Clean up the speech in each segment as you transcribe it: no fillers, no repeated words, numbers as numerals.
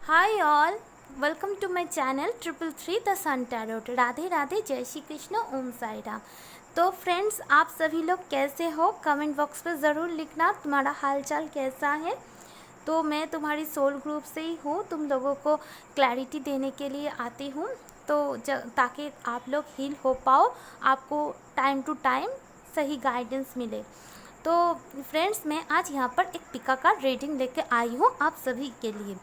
Hi all, welcome to my channel 333 the sun tarot. Radhe Radhe, जय श्री कृष्ण, ओम साई राम। तो friends, आप सभी लोग कैसे हो? कमेंट बॉक्स पर ज़रूर लिखना तुम्हारा हालचाल कैसा है। तो मैं तुम्हारी सोल ग्रुप से ही हूँ, तुम लोगों को क्लैरिटी देने के लिए आती हूँ। तो ताकि आप लोग हील हो पाओ, आपको टाइम टू टाइम सही गाइडेंस मिले। तो फ्रेंड्स, मैं आज यहाँ पर एक पिका का रीडिंग लेके आई हूँ आप सभी के लिए।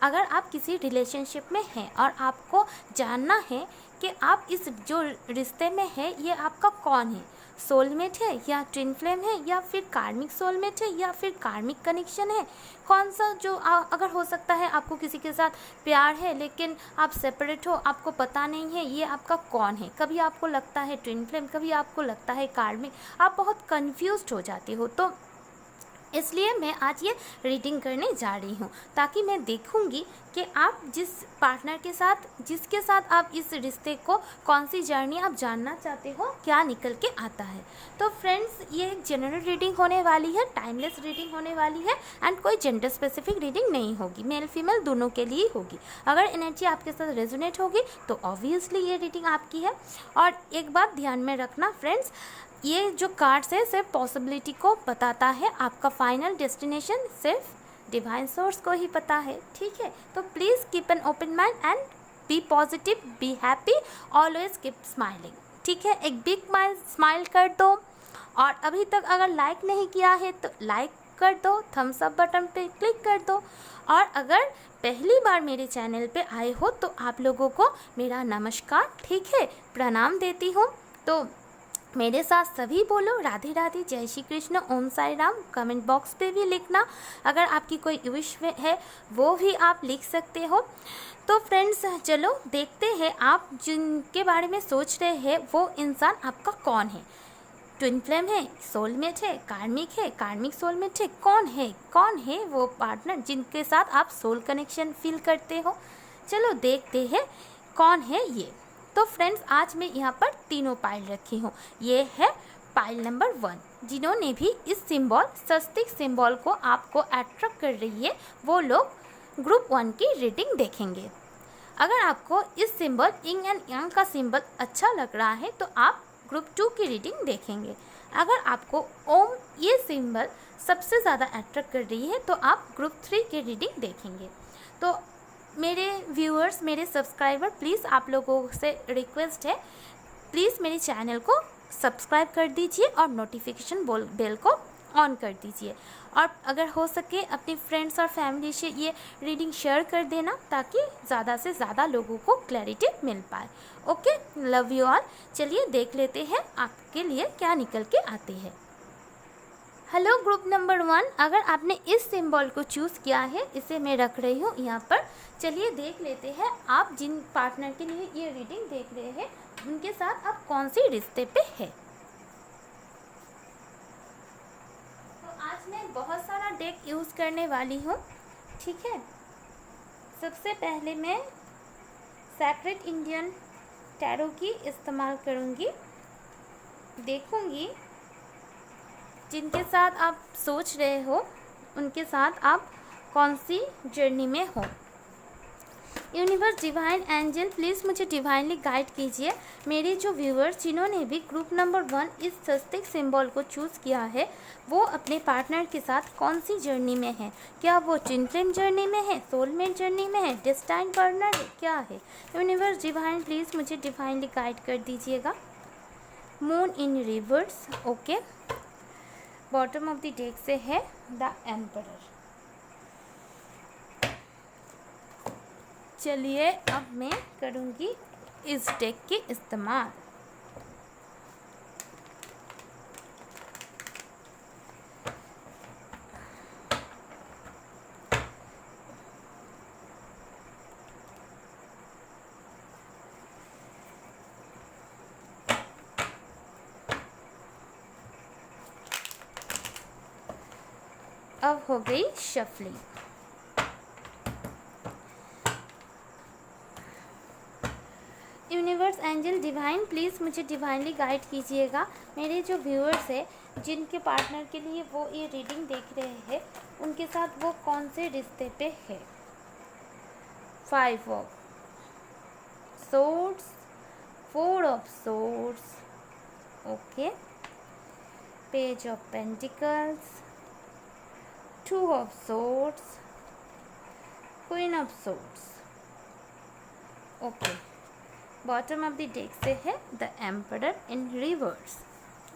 अगर आप किसी रिलेशनशिप में हैं और आपको जानना है कि आप इस जो रिश्ते में है ये आपका कौन है, सोलमेट है या ट्विन फ्लेम है या फिर कार्मिक सोलमेट है या फिर कार्मिक कनेक्शन है, कौन सा जो अगर हो सकता है आपको किसी के साथ प्यार है लेकिन आप सेपरेट हो, आपको पता नहीं है ये आपका कौन है। कभी आपको लगता है ट्विन फ्लेम, कभी आपको लगता है कार्मिक, आप बहुत कंफ्यूज्ड हो जाते हो। तो इसलिए मैं आज ये रीडिंग करने जा रही हूँ ताकि मैं देखूँगी कि आप जिस पार्टनर के साथ, जिसके साथ आप इस रिश्ते को, कौन सी जर्नी आप जानना चाहते हो, क्या निकल के आता है। तो फ्रेंड्स, ये एक जनरल रीडिंग होने वाली है, टाइमलेस रीडिंग होने वाली है एंड कोई जेंडर स्पेसिफिक रीडिंग नहीं होगी, मेल फीमेल दोनों के लिए होगी। अगर एनर्जी आपके साथ रेजोनेट होगी तो ऑब्वियसली ये रीडिंग आपकी है। और एक बात ध्यान में रखना फ्रेंड्स, ये जो कार्ड्स है सिर्फ पॉसिबिलिटी को बताता है, आपका फाइनल डेस्टिनेशन सिर्फ डिवाइन सोर्स को ही पता है, ठीक है। तो please keep an open mind and be positive, be happy, always keep smiling, ठीक है। एक बिग स्माइल कर दो, और अभी तक अगर लाइक नहीं किया है तो लाइक कर दो, थम्स अप बटन पे क्लिक कर दो। और अगर पहली बार मेरे चैनल पे आए हो तो आप लोगों को मेरा नमस्कार, ठीक है, प्रणाम देती हूँ। तो मेरे साथ सभी बोलो राधे राधे, जय श्री कृष्ण, ओम साई राम। कमेंट बॉक्स पे भी लिखना, अगर आपकी कोई विश है वो भी आप लिख सकते हो। तो फ्रेंड्स, चलो देखते हैं आप जिनके बारे में सोच रहे हैं वो इंसान आपका कौन है। ट्विन फ्लेम है, सोलमेट है, कार्मिक सोलमेट है, कौन है वो पार्टनर जिनके साथ आप सोल कनेक्शन फील करते हो। चलो देखते हैं कौन है ये। तो फ्रेंड्स, आज मैं यहाँ पर तीनों पाइल रखी हूँ। ये है पाइल नंबर 1। जिन्होंने भी इस सिंबल, स्वस्तिक सिंबल को आपको अट्रैक्ट कर रही है, वो लोग ग्रुप 1 की रीडिंग देखेंगे। अगर आपको इस सिंबल इंग एंड यांग का सिंबल अच्छा लग रहा है तो आप ग्रुप 2 की रीडिंग देखेंगे। अगर आपको ओम ये सिंबल सबसे ज़्यादा अट्रैक्ट कर रही है तो आप ग्रुप 3 की रीडिंग देखेंगे। तो मेरे व्यूअर्स, मेरे सब्सक्राइबर, प्लीज़ आप लोगों से रिक्वेस्ट है, प्लीज़ मेरे चैनल को सब्सक्राइब कर दीजिए और नोटिफिकेशन बेल को ऑन कर दीजिए। और अगर हो सके अपने फ्रेंड्स और फैमिली से ये रीडिंग शेयर कर देना ताकि ज़्यादा से ज़्यादा लोगों को क्लैरिटी मिल पाए। Okay, love you all. चलिए देख लेते हैं आपके लिए क्या निकल के आते हैं। हेलो ग्रुप नंबर 1, अगर आपने इस सिंबल को चूज़ किया है, इसे मैं रख रही हूँ यहाँ पर। चलिए देख लेते हैं आप जिन पार्टनर के लिए ये रीडिंग देख रहे हैं उनके साथ आप कौन सी रिश्ते पे है। तो आज मैं बहुत सारा डेक यूज़ करने वाली हूँ, ठीक है। सबसे पहले मैं सैक्रेड इंडियन टैरो की इस्तेमाल करूँगी। देखूँगी जिनके साथ आप सोच रहे हो उनके साथ आप कौन सी जर्नी में हो। यूनिवर्स, डिवाइन एंजल, प्लीज़ मुझे डिवाइनली गाइड कीजिए। मेरे जो व्यूअर्स जिन्होंने भी ग्रुप नंबर 1 इस स्वस्तिक सिंबल को चूज़ किया है वो अपने पार्टनर के साथ कौन सी जर्नी में है। क्या वो ट्विन फ्लेम जर्नी में है, सोलमेट जर्नी में है, डेस्टाइन पार्टनर है, क्या है। यूनिवर्स डिवाइन, प्लीज़ मुझे डिवाइनली गाइड कर दीजिएगा। Moon in reverse, okay. Bottom of the deck से है द एम्परर। चलिए अब मैं करूँगी इस डेक की इस्तेमाल। अब हो गई shuffling. Universe, angel, divine, please मुझे डिवाइनली गाइड कीजिएगा। मेरे जो व्यूअर्स है जिनके पार्टनर के लिए वो ये रीडिंग देख रहे हैं उनके साथ वो कौन से रिश्ते पे है। 5 of swords, 4 of swords, okay, page of pentacles, 2 of swords, queen of swords, okay। Bottom of the deck से है द एम्परर इन रिवर्स,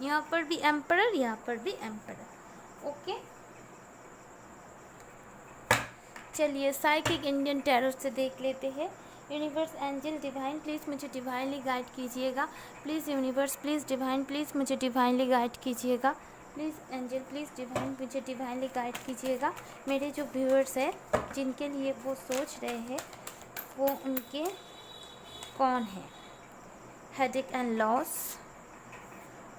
यहाँ पर भी एम्परर, यहाँ पर भी एम्परर, ओके। चलिए साइकिक इंडियन टैरो से देख लेते हैं। यूनिवर्स, एंजल, डिवाइन, प्लीज़ मुझे डिवाइनली गाइड कीजिएगा। Please universe, please divine, please मुझे डिवाइनली गाइड कीजिएगा। प्लीज़ एंजल, प्लीज़ डिवाइन, मुझे डिवाइनली गाइड कीजिएगा। मेरे जो व्यूअर्स हैं जिनके लिए वो सोच रहे हैं वो उनके कौन है? Headache and loss.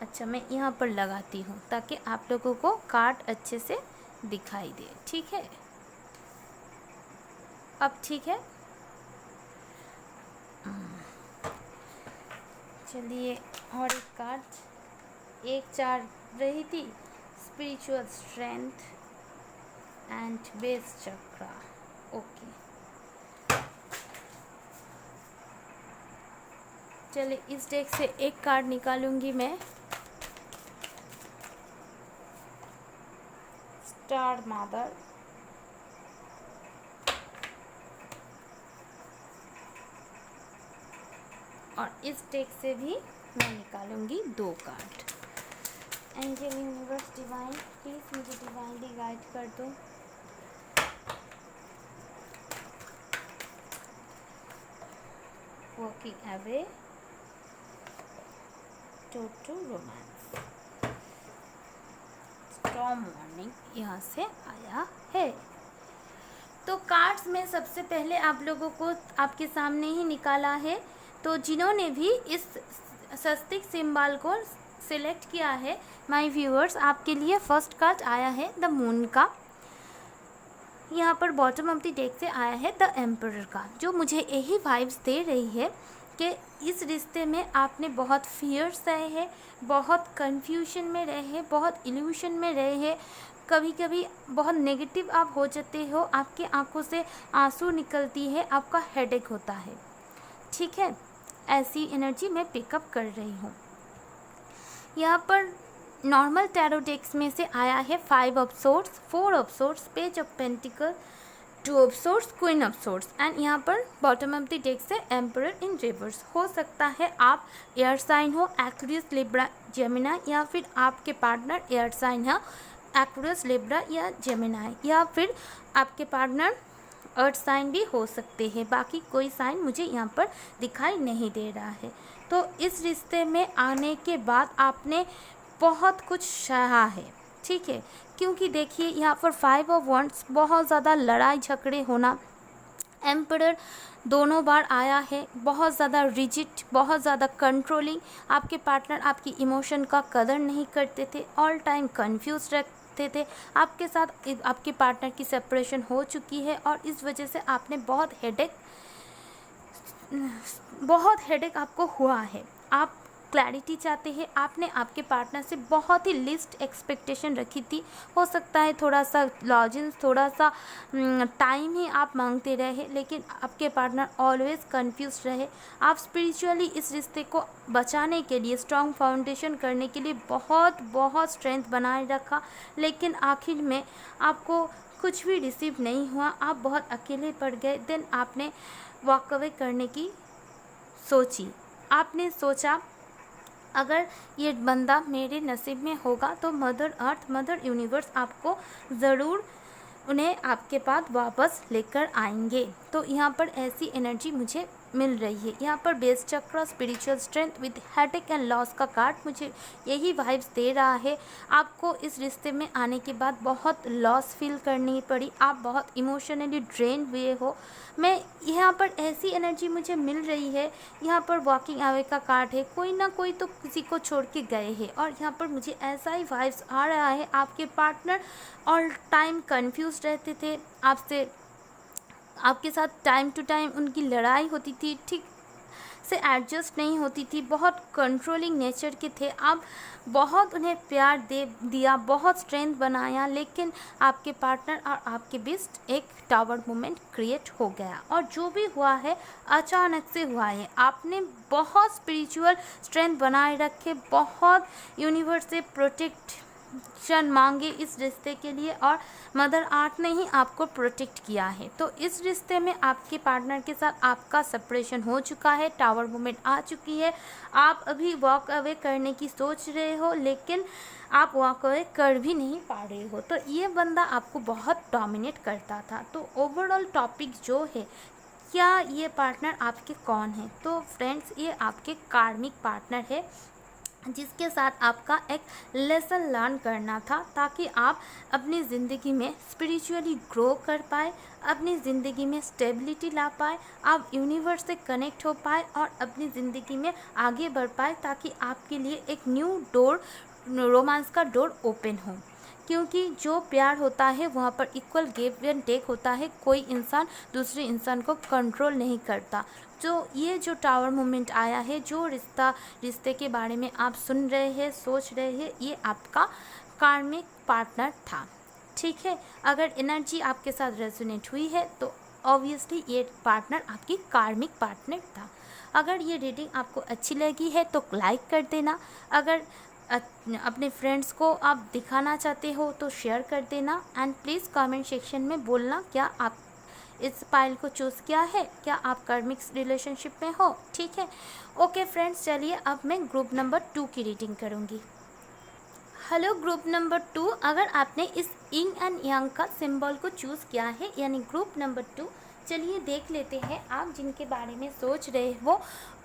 अच्छा, मैं यहाँ पर लगाती हूँ ताकि आप लोगों को कार्ड अच्छे से दिखाई दे, ठीक है? अब ठीक है। चलिए और एक कार्ड, एक 4 रही थी, spiritual strength and base chakra, okay. चलिए इस डेक से एक कार्ड निकालूंगी मैं, स्टार मदर, और इस डेक से भी मैं निकालूंगी 2 card. Angel, universe, divine, please मुझे डिवाइनली गाइड कर दो। Walking away, total romance, storm warning यहाँ से आया है। तो कार्ड्स में सबसे पहले आप लोगों को आपके सामने ही निकाला है। तो जिन्होंने भी इस स्वस्तिक सिंबल को सिलेक्ट किया है माय व्यूअर्स, आपके लिए फर्स्ट कार्ड आया है द मून का। यहाँ पर बॉटम ऑफ द डेक से आया है द एम्परर का, जो मुझे यही वाइब्स दे रही है कि इस रिश्ते में आपने बहुत फियर्स रहे हैं, बहुत कन्फ्यूजन में रहे हैं, बहुत इल्यूशन में रहे हैं, कभी कभी बहुत नेगेटिव आप हो जाते हो, आपकी आंखों से आंसू निकलती है, आपका हेडेक होता है, ठीक है? ऐसी एनर्जी मैं पिकअप कर रही हूँ। यहाँ पर नॉर्मल टैरो डेक्स में से आया है 5 of swords, 4 of swords, page of pentacle, 2 of swords, queen of swords, and यहाँ पर बॉटम ऑफ द डेक से एम्परर इन रिवर्स। हो सकता है आप एयर साइन हो, एक्वेरियस, लिब्रा, जेमिनी, या फिर आपके पार्टनर एयर साइन है, एक्वेरियस, लिब्रा या जेमिनी, या फिर आपके पार्टनर अर्थ साइन भी हो सकते हैं। बाकी कोई साइन मुझे यहाँ पर दिखाई नहीं दे रहा है। तो इस रिश्ते में आने के बाद आपने बहुत कुछ सहा है, ठीक है? क्योंकि देखिए यहाँ पर 5 ऑफ वंड्स, बहुत ज़्यादा लड़ाई झगड़े होना, एम्परर दोनों बार आया है, बहुत ज़्यादा रिजिड, बहुत ज़्यादा कंट्रोलिंग, आपके पार्टनर आपकी इमोशन का कदर नहीं करते थे, ऑल टाइम कंफ्यूज रखते थे, आपके साथ आपके पार्टनर की सेपरेशन हो चुकी है और इस वजह से आपने बहुत हेडेक आपको हुआ है। आप क्लैरिटी चाहते हैं, आपने आपके पार्टनर से बहुत ही लिस्ट एक्सपेक्टेशन रखी थी, हो सकता है थोड़ा सा लॉजिन्स, थोड़ा सा टाइम ही आप मांगते रहे, लेकिन आपके पार्टनर ऑलवेज कंफ्यूज रहे। आप स्पिरिचुअली इस रिश्ते को बचाने के लिए, स्ट्रॉन्ग फाउंडेशन करने के लिए बहुत स्ट्रेंथ बनाए रखा, लेकिन आखिर में आपको कुछ भी रिसीव नहीं हुआ, आप बहुत अकेले पड़ गए। देन आपने वॉक अवे करने की सोची, आपने सोचा अगर ये बंदा मेरे नसीब में होगा तो मदर अर्थ, मदर यूनिवर्स आपको ज़रूर उन्हें आपके पास वापस लेकर आएंगे। तो यहाँ पर ऐसी एनर्जी मुझे मिल रही है। यहाँ पर बेस चक्र, spiritual strength with headache and loss का कार्ड मुझे यही वाइब्स दे रहा है। आपको इस रिश्ते में आने के बाद बहुत लॉस फील करनी पड़ी, आप बहुत इमोशनली ड्रेन हुए हो। मैं यहाँ पर ऐसी एनर्जी मुझे मिल रही है। यहाँ पर वॉकिंग अवे का कार्ड है, कोई ना कोई तो किसी को छोड़ के गए हैं और यहाँ पर मुझे ऐसा ही वाइब्स आ रहा है। आपके पार्टनर ऑल टाइम कंफ्यूज रहते थे, आपके साथ टाइम टू टाइम उनकी लड़ाई होती थी, ठीक से एडजस्ट नहीं होती थी, बहुत कंट्रोलिंग नेचर के थे। आप बहुत उन्हें प्यार दे दिया, बहुत स्ट्रेंथ बनाया, लेकिन आपके पार्टनर और आपके बीच एक टावर मोमेंट क्रिएट हो गया। और जो भी हुआ है अचानक से हुआ है। आपने बहुत स्पिरिचुअल स्ट्रेंथ बनाए रखे, बहुत यूनिवर्स से प्रोटेक्शन मांगे इस रिश्ते के लिए, और मदर अर्थ ने ही आपको प्रोटेक्ट किया है। तो इस रिश्ते में आपके पार्टनर के साथ आपका सेपरेशन हो चुका है, टावर मोमेंट आ चुकी है। आप अभी वॉक अवे करने की सोच रहे हो, लेकिन आप वॉक अवे कर भी नहीं पा रहे हो। तो ये बंदा आपको बहुत डोमिनेट करता था। तो ओवरऑल टॉपिक जो है, क्या ये पार्टनर आपके कौन है? तो फ्रेंड्स, ये आपके कार्मिक पार्टनर है, जिसके साथ आपका एक लेसन लर्न करना था, ताकि आप अपनी ज़िंदगी में स्पिरिचुअली ग्रो कर पाए, अपनी ज़िंदगी में स्टेबिलिटी ला पाए, आप यूनिवर्स से कनेक्ट हो पाए और अपनी ज़िंदगी में आगे बढ़ पाए, ताकि आपके लिए एक न्यू डोर, रोमांस का डोर ओपन हो। क्योंकि जो प्यार होता है वहाँ पर इक्वल गिव एंड टेक होता है, कोई इंसान दूसरे इंसान को कंट्रोल नहीं करता। ये जो टावर मोमेंट आया है, जो रिश्ते के बारे में आप सुन रहे हैं, सोच रहे हैं, ये आपका कार्मिक पार्टनर था। ठीक है, अगर एनर्जी आपके साथ रेजोनेट हुई है तो ऑब्वियसली ये पार्टनर आपकी कार्मिक पार्टनर था। अगर ये रीडिंग आपको अच्छी लगी है तो लाइक कर देना। अगर अपने फ्रेंड्स को आप दिखाना चाहते हो तो शेयर कर देना। एंड प्लीज़ कमेंट सेक्शन में बोलना क्या आप इस पाइल को चूज़ किया है, क्या आप कार्मिक रिलेशनशिप में हो। ठीक है, ओके फ्रेंड्स, चलिए अब मैं ग्रुप नंबर 2 की रीडिंग करूँगी। हेलो ग्रुप नंबर 2, अगर आपने इस इंग एंड यांग का सिंबल को चूज़ किया है, यानी ग्रुप नंबर 2, चलिए देख लेते हैं आप जिनके बारे में सोच रहे हो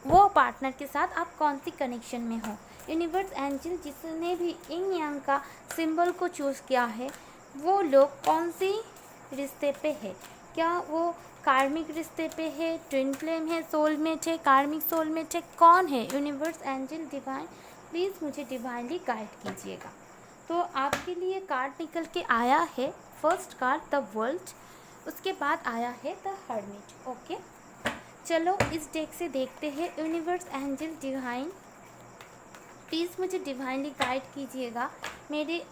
वो पार्टनर के साथ आप कौन सी कनेक्शन में हो। यूनिवर्स एंजल जिसने भी इंग यांग का सिंबल को चूज़ किया है, वो लोग कौन सी रिश्ते पे है? क्या वो कार्मिक रिश्ते पे है, ट्विन फ्लेम है, सोलमेट है, कार्मिक सोलमेट है, कौन है? यूनिवर्स एंजल डिवाइन प्लीज़ मुझे डिवाइनली गाइड कीजिएगा। तो आपके लिए कार्ड निकल के आया है, फर्स्ट कार्ड द वर्ल्ड, उसके बाद आया है द हर्मिट। ओके, चलो इस डेक से देखते हैं। यूनिवर्स एंजल डिवाइन प्लीज़ मुझे डिवाइनली गाइड कीजिएगा। मेरे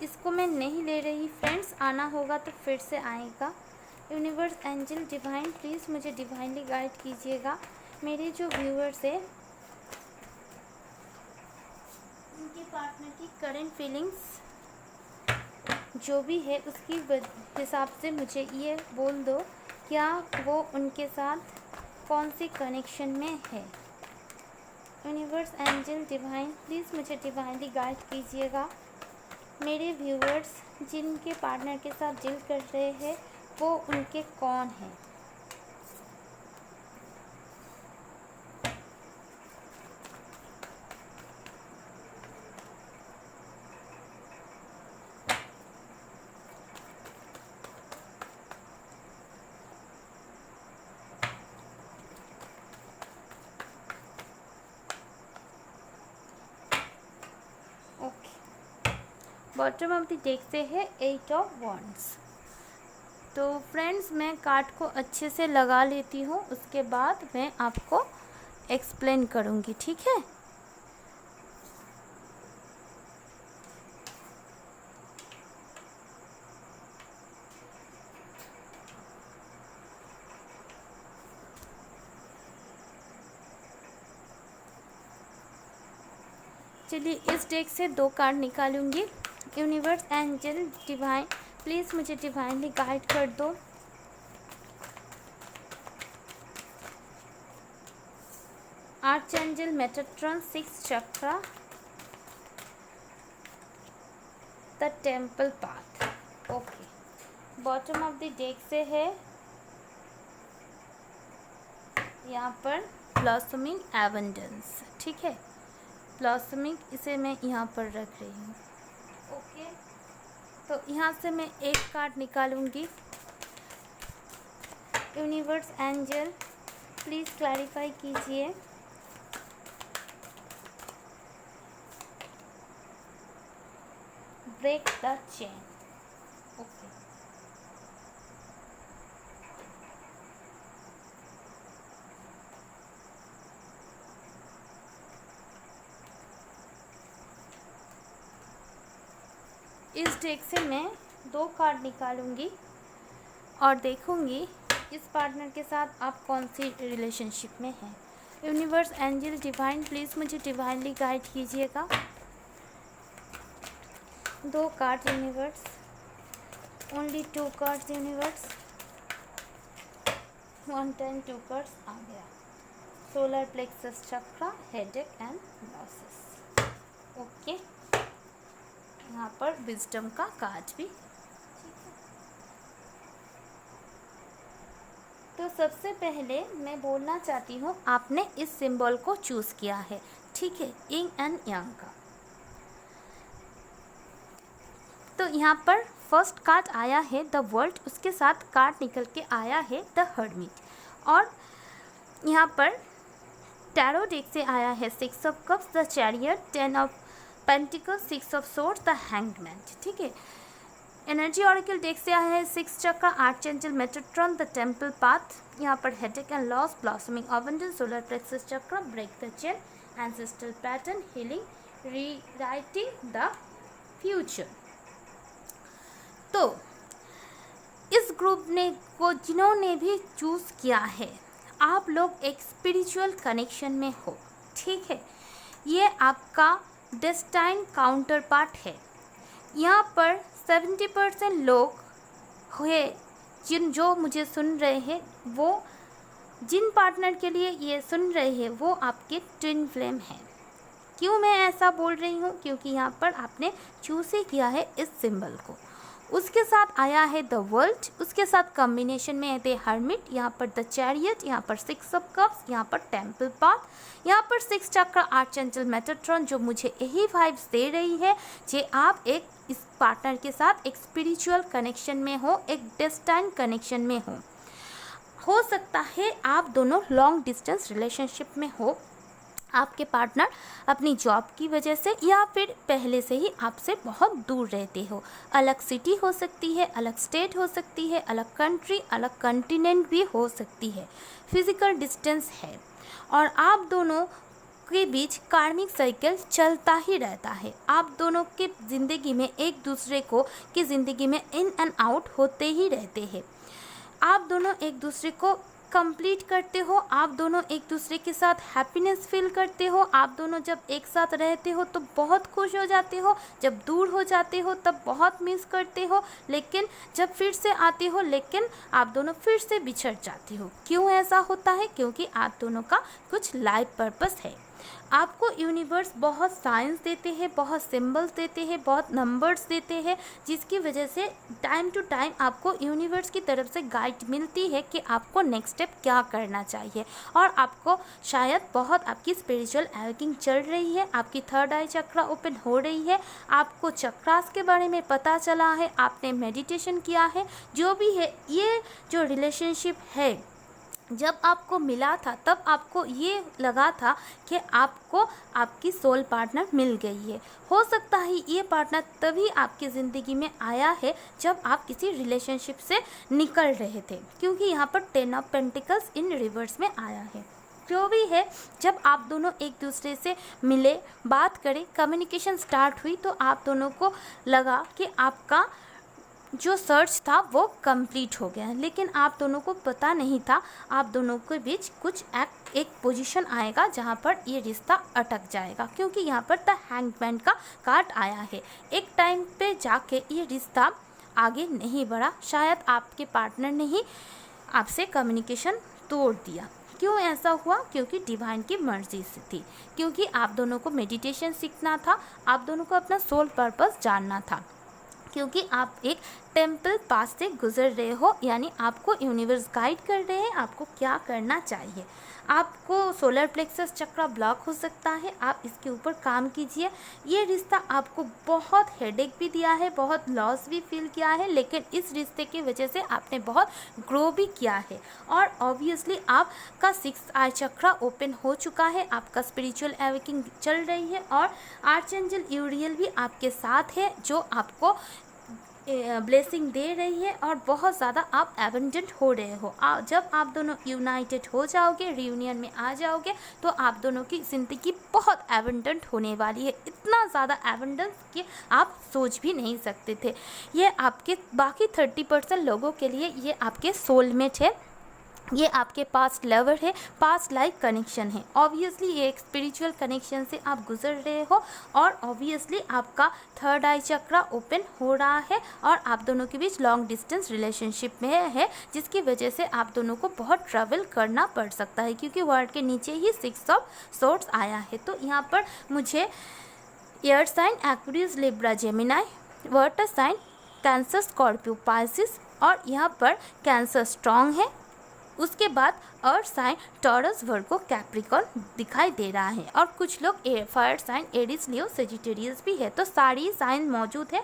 इसको मैं नहीं ले रही फ्रेंड्स, आना होगा तो फिर से आएगा। यूनिवर्स एंजल डिवाइन प्लीज़ मुझे डिवाइनली गाइड कीजिएगा। मेरे जो व्यूअर्स है उनके पार्टनर की करंट फीलिंग्स जो भी है उसकी हिसाब से मुझे ये बोल दो, क्या वो उनके साथ कौन सी कनेक्शन में है। यूनिवर्स एंजल डिवाइन प्लीज़ मुझे डिवाइनली गाइड कीजिएगा। मेरे व्यूअर्स जिनके पार्टनर के साथ डील कर रहे हैं वो उनके कौन हैं। बॉटम ऑफ द डेक से है 8 ऑफ वॉन्ड्स। तो फ्रेंड्स मैं कार्ड को अच्छे से लगा लेती हूँ, उसके बाद मैं आपको एक्सप्लेन करूँगी। ठीक है, चलिए इस डेक से 2 कार्ड निकालूंगी। यूनिवर्स एंजल डिवाइन प्लीज़ मुझे डिवाइनली गाइड कर दो। Archangel Metatron 6 chakra, the temple path. Okay, bottom of the deck से है यहाँ पर ब्लॉसमिंग एबंडेंस। ठीक है, ब्लॉसमिंग इसे मैं यहाँ पर रख रही हूँ। ओके, तो यहाँ से मैं एक कार्ड निकालूंगी। यूनिवर्स एंजल प्लीज़ क्लैरिफाई कीजिए। Break the chain. ओके, इस डेक से मैं 2 कार्ड निकालूंगी और देखूंगी इस पार्टनर के साथ आप कौन सी रिलेशनशिप में हैं। यूनिवर्स, एंजल, डिवाइन, प्लीज़ मुझे डिवाइनली गाइड कीजिएगा। 2 card universe, only 2 cards universe. 1 time 2 cards आ गया। Solar plexus chakra, headache and losses. Okay, यहाँ पर विजडम का कार्ड भी। तो सबसे पहले मैं बोलना चाहती हूँ, आपने इस सिंबल को चूज़ किया है, ठीक है, यिंग एंड यांग का। तो यहाँ पर फर्स्ट कार्ड आया है द वर्ल्ड, उसके साथ कार्ड निकल के आया है द हर्मिट। और यहाँ पर टैरो डेक से आया है 6 of cups, the chariot, 10 of pentacles, 6 of swords, the hangman, ठीक है। एनर्जी ऑरेकल डेक से आया है 6 chakra, archangel Metatron, the temple path. यहाँ पर headache and loss, blossoming abundance, solar plexus chakra, break the chain, ancestral pattern, healing, rewriting the future. तो इस group ने को जिन्होंने भी चूज़ किया है, आप लोग एक स्पिरिचुअल कनेक्शन में हो, ठीक है। ये आपका डेस्टाइन काउंटर पार्ट है। यहाँ पर 70% लोग हुए जो मुझे सुन रहे हैं, वो जिन पार्टनर के लिए ये सुन रहे हैं वो आपके ट्विन फ्लेम हैं। क्यों मैं ऐसा बोल रही हूँ? क्योंकि यहाँ पर आपने चूज़ ही किया है इस सिंबल को। उसके साथ आया है द वर्ल्ड, उसके साथ कॉम्बिनेशन में है द हर्मिट, यहाँ पर द चैरियट, यहाँ पर 6 ऑफ कप्स, यहाँ पर टेम्पल पाथ, यहाँ पर 6 चक्र, आर्चएंजल मेटाट्रॉन, जो मुझे यही वाइब्स दे रही है कि आप एक इस पार्टनर के साथ एक स्पिरिचुअल कनेक्शन में हो, एक डेस्टाइन कनेक्शन में हो सकता है आप दोनों लॉन्ग डिस्टेंस रिलेशनशिप में हो। आपके पार्टनर अपनी जॉब की वजह से या फिर पहले से ही आपसे बहुत दूर रहते हो। अलग सिटी हो सकती है, अलग स्टेट हो सकती है, अलग कंट्री, अलग कॉन्टिनेंट भी हो सकती है। फिजिकल डिस्टेंस है और आप दोनों के बीच कार्मिक साइकिल चलता ही रहता है। आप दोनों के ज़िंदगी में एक दूसरे की ज़िंदगी में इन एंड आउट होते ही रहते हैं। आप दोनों एक दूसरे को कंप्लीट करते हो, आप दोनों एक दूसरे के साथ हैप्पीनेस फील करते हो। आप दोनों जब एक साथ रहते हो तो बहुत खुश हो जाते हो, जब दूर हो जाते हो तब बहुत मिस करते हो, लेकिन जब फिर से आते हो लेकिन आप दोनों फिर से बिछड़ जाते हो। क्यों ऐसा होता है? क्योंकि आप दोनों का कुछ लाइफ पर्पस है। आपको यूनिवर्स बहुत साइंस देते हैं, बहुत सिंबल्स देते हैं, बहुत नंबर्स देते हैं, जिसकी वजह से टाइम टू टाइम आपको यूनिवर्स की तरफ से गाइड मिलती है कि आपको नेक्स्ट स्टेप क्या करना चाहिए। और आपको शायद बहुत आपकी स्पिरिचुअल एवेकिंग चल रही है, आपकी थर्ड आई चक्रा ओपन हो रही है, आपको चक्रास के बारे में पता चला है, आपने मेडिटेशन किया है। जो भी है, ये जो रिलेशनशिप है जब आपको मिला था तब आपको ये लगा था कि आपको आपकी सोल पार्टनर मिल गई है। हो सकता है ये पार्टनर तभी आपकी ज़िंदगी में आया है जब आप किसी रिलेशनशिप से निकल रहे थे, क्योंकि यहाँ पर 10 ऑफ पेंटिकल्स इन रिवर्स में आया है। जो भी है, जब आप दोनों एक दूसरे से मिले, बात करें, कम्युनिकेशन स्टार्ट हुई तो आप दोनों को लगा कि आपका जो सर्च था वो कंप्लीट हो गया, लेकिन आप दोनों को पता नहीं था आप दोनों के बीच कुछ एक पोजीशन आएगा जहाँ पर ये रिश्ता अटक जाएगा, क्योंकि यहाँ पर द हैंगमैन का कार्ड आया है। एक टाइम पे जाके ये रिश्ता आगे नहीं बढ़ा, शायद आपके पार्टनर ने ही आपसे कम्युनिकेशन तोड़ दिया। क्यों ऐसा हुआ? क्योंकि डिवाइन की मर्जी से थी, क्योंकि आप दोनों को मेडिटेशन सीखना था, आप दोनों को अपना सोल पर्पस जानना था, क्योंकि आप एक टेम्पल पास से गुजर रहे हो, यानी आपको यूनिवर्स गाइड कर रहे हैं आपको क्या करना चाहिए। आपको सोलर प्लेक्सस चक्रा ब्लॉक हो सकता है, आप इसके ऊपर काम कीजिए। ये रिश्ता आपको बहुत हेडेक भी दिया है, बहुत लॉस भी फील किया है, लेकिन इस रिश्ते की वजह से आपने बहुत ग्रो भी किया है। और ऑब्वियसली आपका 6th आई चक्रा ओपन हो चुका है, आपका स्पिरिचुअल एवेकिंग चल रही है और आर्चएंजल यूरियल भी आपके साथ है, जो आपको ब्लेसिंग दे रही है और बहुत ज़्यादा आप एबंडेंट हो रहे हो। जब आप दोनों यूनाइटेड हो जाओगे, रियूनियन में आ जाओगे, तो आप दोनों की ज़िंदगी बहुत एबंडेंट होने वाली है, इतना ज़्यादा एबंडेंस कि आप सोच भी नहीं सकते थे। ये आपके बाकी 30% लोगों के लिए ये आपके सोलमेट है, ये आपके पास्ट लवर है, पास्ट लाइफ कनेक्शन है। ऑब्वियसली ये एक स्पिरिचुअल कनेक्शन से आप गुजर रहे हो और ऑब्वियसली आपका थर्ड आई चक्रा ओपन हो रहा है और आप दोनों के बीच लॉन्ग डिस्टेंस रिलेशनशिप में है, जिसकी वजह से आप दोनों को बहुत ट्रैवल करना पड़ सकता है, क्योंकि वर्ड के नीचे ही 6 ऑफ सोर्ड्स आया है। तो यहाँ पर मुझे air sign Aquarius, Libra, Gemini, water sign Cancer, Scorpio, Pisces और यहाँ पर कैंसर स्ट्रॉन्ग है। उसके बाद earth sign Taurus, Virgo, Capricorn दिखाई दे रहा है और कुछ लोग fire sign Aries, Leo, Sagittarius भी है। तो सारी साइन मौजूद है।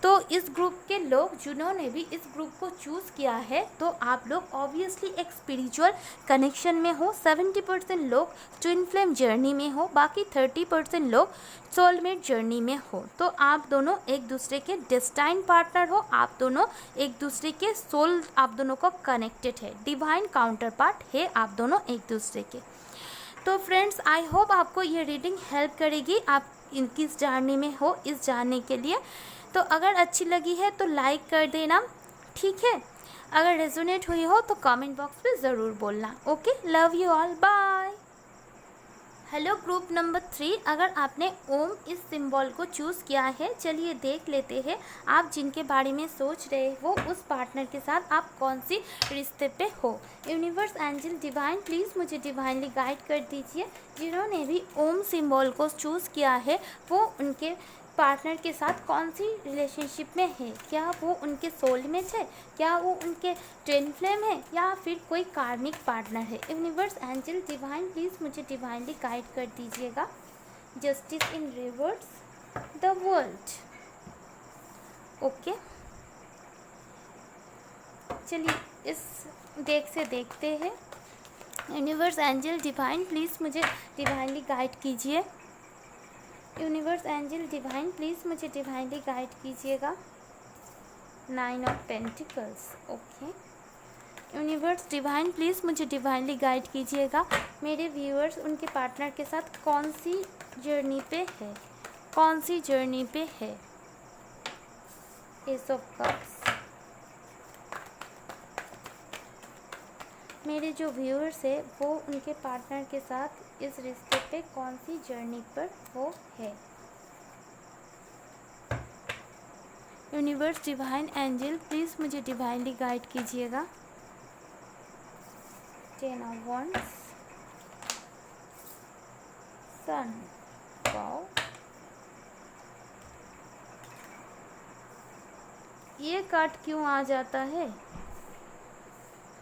तो इस ग्रुप के लोग जिन्होंने भी इस ग्रुप को चूज़ किया है, तो आप लोग ऑब्वियसली एक स्पिरिचुअल कनेक्शन में हो। 70% लोग ट्विन फ्लेम जर्नी में हो, बाकी 30% लोग सोलमेट जर्नी में हो। तो आप दोनों एक दूसरे के डेस्टाइन पार्टनर हो, आप दोनों एक दूसरे के सोल, आप दोनों को कनेक्टेड है, डिवाइन काउंटर पार्ट है आप दोनों एक दूसरे के। तो फ्रेंड्स, आई होप आपको ये रीडिंग हेल्प करेगी, आप किस जर्नी में हो इस जानने के लिए। तो अगर अच्छी लगी है तो लाइक कर देना, ठीक है। अगर रेजोनेट हुई हो तो कमेंट बॉक्स में ज़रूर बोलना। Okay, love you all, bye. Hello group number 3, अगर आपने ओम इस सिंबल को चूज़ किया है, चलिए देख लेते हैं आप जिनके बारे में सोच रहे हो उस पार्टनर के साथ आप कौन सी रिश्ते पे हो। यूनिवर्स, एंजल, डिवाइन, प्लीज़ मुझे डिवाइनली गाइड कर दीजिए। जिन्होंने भी ओम सिंबल को चूज़ किया है वो उनके पार्टनर के साथ कौन सी रिलेशनशिप में है, क्या वो उनके सोलमेट है, क्या वो उनके ट्विन फ्लेम है, या फिर कोई कार्मिक पार्टनर है। यूनिवर्स, एंजल, डिवाइन, प्लीज़ मुझे डिवाइनली गाइड कर दीजिएगा। Justice in reverse, the world. Okay, चलिए इस डेक से देखते हैं। यूनिवर्स, एंजल, डिवाइन, प्लीज़ मुझे डिवाइनली गाइड कीजिए। यूनिवर्स, एंजल, डिवाइन, प्लीज़ मुझे डिवाइनली गाइड कीजिएगा। 9 of pentacles. Okay, universe, divine, please मुझे डिवाइनली गाइड कीजिएगा। मेरे व्यूअर्स उनके पार्टनर के साथ कौन सी जर्नी पे है, कौन सी जर्नी पे है। S of cups. मेरे जो व्यूअर्स है वो उनके पार्टनर के साथ इस रिश्ते पे कौन सी जर्नी पर वो है। यूनिवर्स, डिवाइन, एंजल, प्लीज़ मुझे डिवाइनली गाइड कीजिएगा। 10 ऑफ wands, सन। वाओ, ये कार्ड क्यों आ जाता है,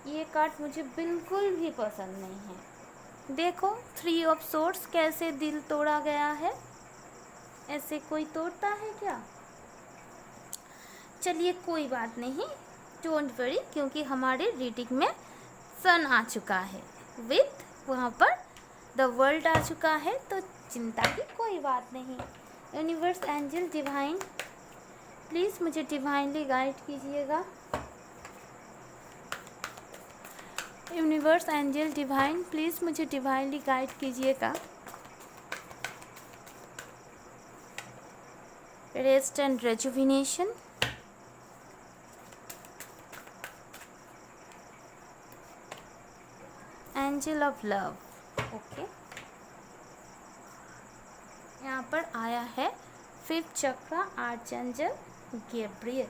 ये कार्ड मुझे बिल्कुल भी पसंद नहीं है। देखो 3 ऑफ सोर्ड्स, कैसे दिल तोड़ा गया है, ऐसे कोई तोड़ता है क्या। चलिए कोई बात नहीं, डोंट वरी, क्योंकि हमारे रीडिंग में सन आ चुका है, विथ वहाँ पर द वर्ल्ड आ चुका है, तो चिंता की कोई बात नहीं। यूनिवर्स, एंजल, डिवाइन, प्लीज़ मुझे डिवाइनली गाइड कीजिएगा। यूनिवर्स, एंजल, डिवाइन, प्लीज़ मुझे डिवाइनली गाइड कीजिएगा। Rest and rejuvenation, angel of love. Okay, यहाँ पर आया है 5th चक्रा, आर्चएंजल गैब्रियल।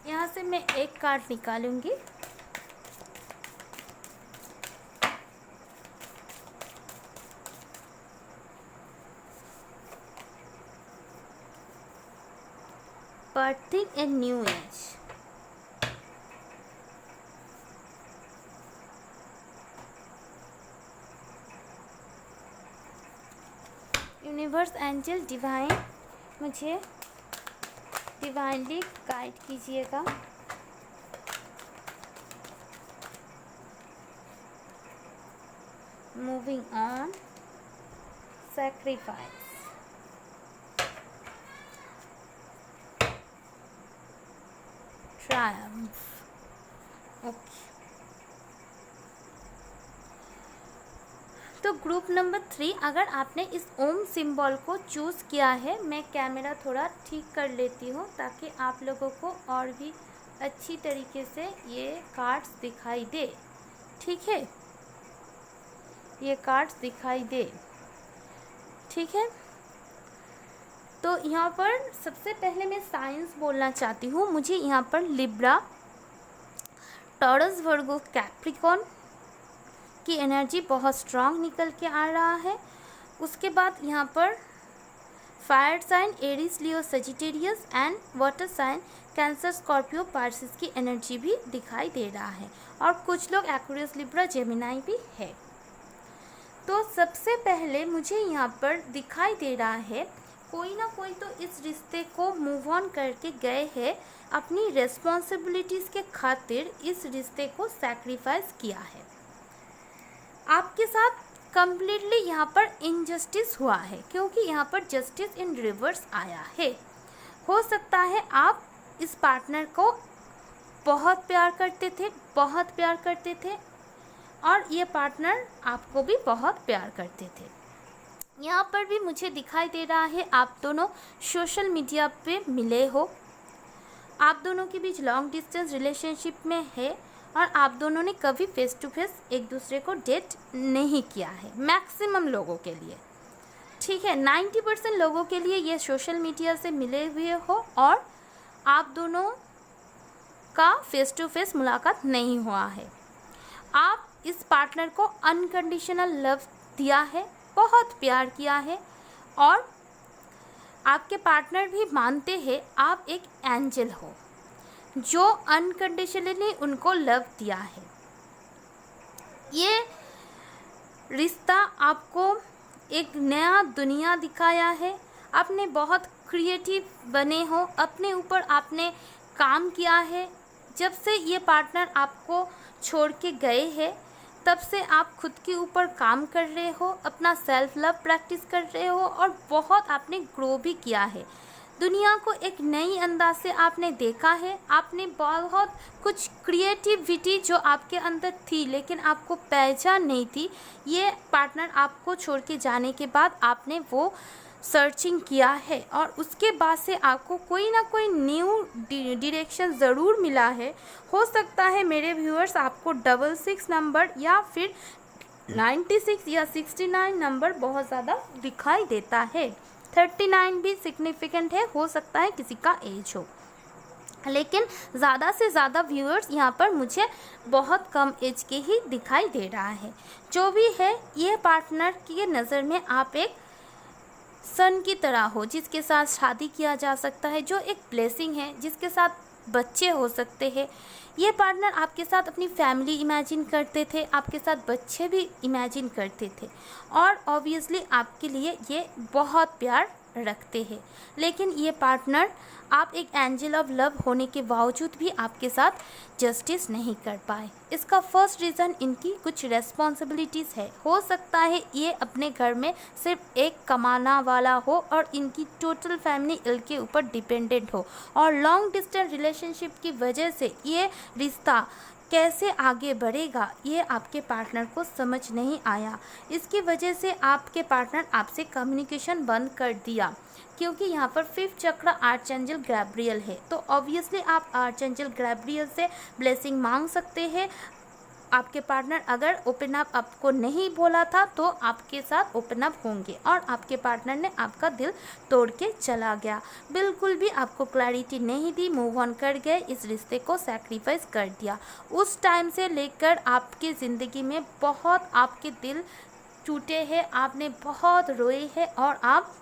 यहाँ से मैं एक कार्ड निकालूंगी। Birthing a new age. Universe, angel, divine, मुझे डिवाइनली गाइड कीजिएगा। Moving on, sacrifice. Triumph. Okay, तो ग्रुप नंबर 3, अगर आपने इस ओम सिंबल को चूज़ किया है, मैं कैमरा थोड़ा ठीक कर लेती हूँ ताकि आप लोगों को और भी अच्छी तरीके से ये कार्ड्स दिखाई दे। ठीक है, ये कार्ड्स दिखाई दे। ठीक है, तो यहाँ पर सबसे पहले मैं साइंस बोलना चाहती हूँ। मुझे यहाँ पर लिब्रा, टॉरस, वर्गो, कैप्रिकॉर्न की एनर्जी बहुत स्ट्रांग निकल के आ रहा है। उसके बाद यहाँ पर fire sign Aries, Leo, Sagittarius and water sign Cancer, Scorpio, Pisces की एनर्जी भी दिखाई दे रहा है, और कुछ लोग एक्वेरियस, लिब्रा, जेमिनाई भी है। तो सबसे पहले मुझे यहाँ पर दिखाई दे रहा है कोई ना कोई तो इस रिश्ते को मूव ऑन करके गए हैं, अपनी रेस्पॉन्सिबिलिटीज़ के खातिर इस रिश्ते को सैक्रिफाइस किया है। आपके साथ कम्प्लीटली यहाँ पर इनजस्टिस हुआ है, क्योंकि यहाँ पर जस्टिस इन रिवर्स आया है। हो सकता है आप इस पार्टनर को बहुत प्यार करते थे और ये पार्टनर आपको भी बहुत प्यार करते थे। यहाँ पर भी मुझे दिखाई दे रहा है आप दोनों सोशल मीडिया पे मिले हो, आप दोनों के बीच लॉन्ग डिस्टेंस रिलेशनशिप में है, और आप दोनों ने कभी फेस टू फेस एक दूसरे को डेट नहीं किया है, मैक्सिमम लोगों के लिए। ठीक है, 90% लोगों के लिए ये सोशल मीडिया से मिले हुए हो, और आप दोनों का फेस टू फेस मुलाकात नहीं हुआ है। आप इस पार्टनर को अनकंडीशनल लव दिया है, बहुत प्यार किया है, और आपके पार्टनर भी मानते हैं आप एक एंजल हो जो अनकंडीशनली उनको लव दिया है। ये रिश्ता आपको एक नया दुनिया दिखाया है। आपने बहुत क्रिएटिव बने हो, अपने ऊपर आपने काम किया है। जब से ये पार्टनर आपको छोड़ के गए हैं, तब से आप खुद के ऊपर काम कर रहे हो, अपना सेल्फ लव प्रैक्टिस कर रहे हो, और बहुत आपने ग्रो भी किया है। दुनिया को एक नई अंदाज से आपने देखा है। आपने बहुत कुछ क्रिएटिविटी जो आपके अंदर थी लेकिन आपको पहचान नहीं थी, ये पार्टनर आपको छोड़ के जाने के बाद आपने वो सर्चिंग किया है, और उसके बाद से आपको कोई ना कोई न्यू डायरेक्शन ज़रूर मिला है। हो सकता है मेरे व्यूअर्स आपको 66 नंबर या फिर 96 या 69 नंबर बहुत ज़्यादा दिखाई देता है। 39 भी सिग्निफिकेंट है, हो सकता है किसी का एज हो, लेकिन ज़्यादा से ज़्यादा व्यूअर्स यहाँ पर मुझे बहुत कम एज के ही दिखाई दे रहा है। जो भी है, ये पार्टनर की नज़र में आप एक सन की तरह हो, जिसके साथ शादी किया जा सकता है, जो एक ब्लेसिंग है, जिसके साथ बच्चे हो सकते हैं। ये पार्टनर आपके साथ अपनी फैमिली इमेजिन करते थे, आपके साथ बच्चे भी इमेजिन करते थे, और ऑब्वियसली आपके लिए ये बहुत प्यार रखते हैं। लेकिन ये पार्टनर आप एक एंजल ऑफ लव होने के बावजूद भी आपके साथ जस्टिस नहीं कर पाए। इसका फर्स्ट रीज़न इनकी कुछ रेस्पॉन्सिबिलिटीज़ है। हो सकता है ये अपने घर में सिर्फ एक कमाना वाला हो और इनकी टोटल फैमिली इनके ऊपर डिपेंडेंट हो, और लॉन्ग डिस्टेंस रिलेशनशिप की वजह से ये रिश्ता कैसे आगे बढ़ेगा ये आपके पार्टनर को समझ नहीं आया। इसकी वजह से आपके पार्टनर आपसे कम्युनिकेशन बंद कर दिया, क्योंकि यहाँ पर 5th चक्र आर्चएंजल गैब्रियल है। तो ऑब्वियसली आप आर्चएंजल गैब्रियल से ब्लेसिंग मांग सकते हैं। आपके पार्टनर अगर ओपन अप आपको नहीं बोला था तो आपके साथ ओपन अप होंगे, और आपके पार्टनर ने आपका दिल तोड़ के चला गया, बिल्कुल भी आपको क्लैरिटी नहीं दी, मूव ऑन कर गए, इस रिश्ते को सैक्रिफाइस कर दिया। उस टाइम से लेकर आपकी ज़िंदगी में बहुत आपके दिल टूटे हैं, आपने बहुत रोए हैं, और आप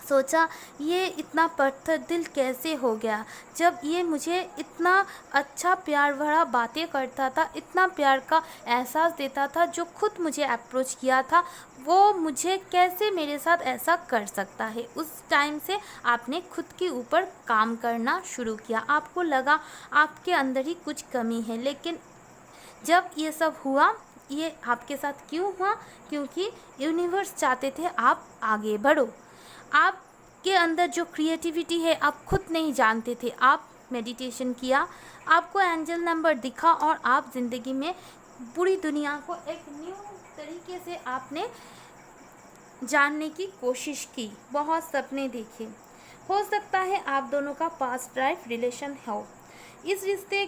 सोचा ये इतना पत्थर दिल कैसे हो गया, जब ये मुझे इतना अच्छा प्यार भरा बातें करता था, इतना प्यार का एहसास देता था, जो खुद मुझे अप्रोच किया था, वो मुझे कैसे मेरे साथ ऐसा कर सकता है। उस टाइम से आपने खुद के ऊपर काम करना शुरू किया। आपको लगा आपके अंदर ही कुछ कमी है, लेकिन जब ये सब हुआ, ये आपके साथ क्यों हुआ? क्योंकि यूनिवर्स चाहते थे आप आगे बढ़ो। आपके अंदर जो क्रिएटिविटी है आप खुद नहीं जानते थे। आप मेडिटेशन किया, आपको एंजल नंबर दिखा और आप ज़िंदगी में पूरी दुनिया को एक न्यू तरीके से आपने जानने की कोशिश की, बहुत सपने देखे। हो सकता है आप दोनों का पास्ट लाइफ रिलेशन हो। इस रिश्ते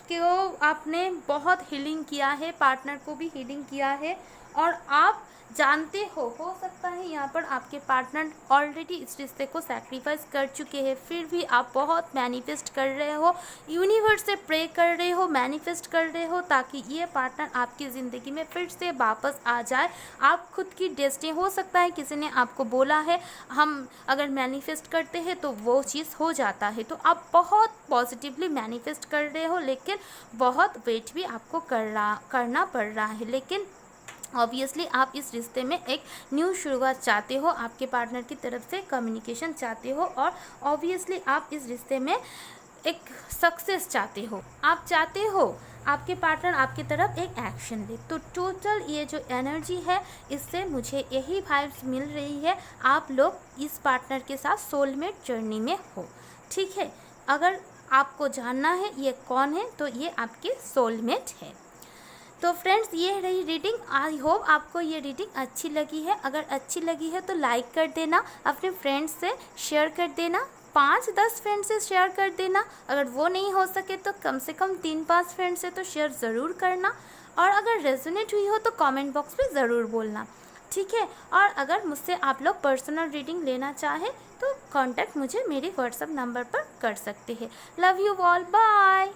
को आपने बहुत हीलिंग किया है, पार्टनर को भी हीलिंग किया है और आप जानते हो सकता है यहाँ पर आपके पार्टनर ऑलरेडी इस रिश्ते को सैक्रिफाइस कर चुके हैं, फिर भी आप बहुत मैनिफेस्ट कर रहे हो, यूनिवर्स से प्रे कर रहे हो, मैनिफेस्ट कर रहे हो ताकि ये पार्टनर आपकी ज़िंदगी में फिर से वापस आ जाए। आप खुद की डेस्टिनी, हो सकता है किसी ने आपको बोला है हम अगर मैनिफेस्ट करते हैं तो वो चीज़ हो जाता है, तो आप बहुत पॉजिटिवली मैनिफेस्ट कर रहे हो, लेकिन बहुत वेट भी आपको करना पड़ रहा है। लेकिन ऑब्वियसली आप इस रिश्ते में एक न्यू शुरुआत चाहते हो, आपके पार्टनर की तरफ से कम्युनिकेशन चाहते हो और ऑब्वियसली आप इस रिश्ते में एक सक्सेस चाहते हो। आप चाहते हो आपके पार्टनर आपकी तरफ एक एक्शन ले। तो टोटल ये जो एनर्जी है इससे मुझे यही वाइब्स मिल रही है, आप लोग इस पार्टनर के साथ सोलमेट जर्नी में हो। ठीक है, अगर आपको जानना है ये कौन है तो ये आपके सोलमेट है। तो फ्रेंड्स, ये रही रीडिंग। आई होप आपको ये रीडिंग अच्छी लगी है। अगर अच्छी लगी है तो लाइक कर देना, अपने फ्रेंड्स से शेयर कर देना, 5-10 फ्रेंड्स से शेयर कर देना। अगर वो नहीं हो सके तो कम से कम 3-5 फ्रेंड्स से तो शेयर ज़रूर करना। और अगर रेजोनेट हुई हो तो कमेंट बॉक्स में ज़रूर बोलना, ठीक है। और अगर मुझसे आप लोग पर्सनल रीडिंग लेना चाहें तो कांटेक्ट मुझे मेरे व्हाट्सएप नंबर पर कर सकते हैं। Love you all, bye.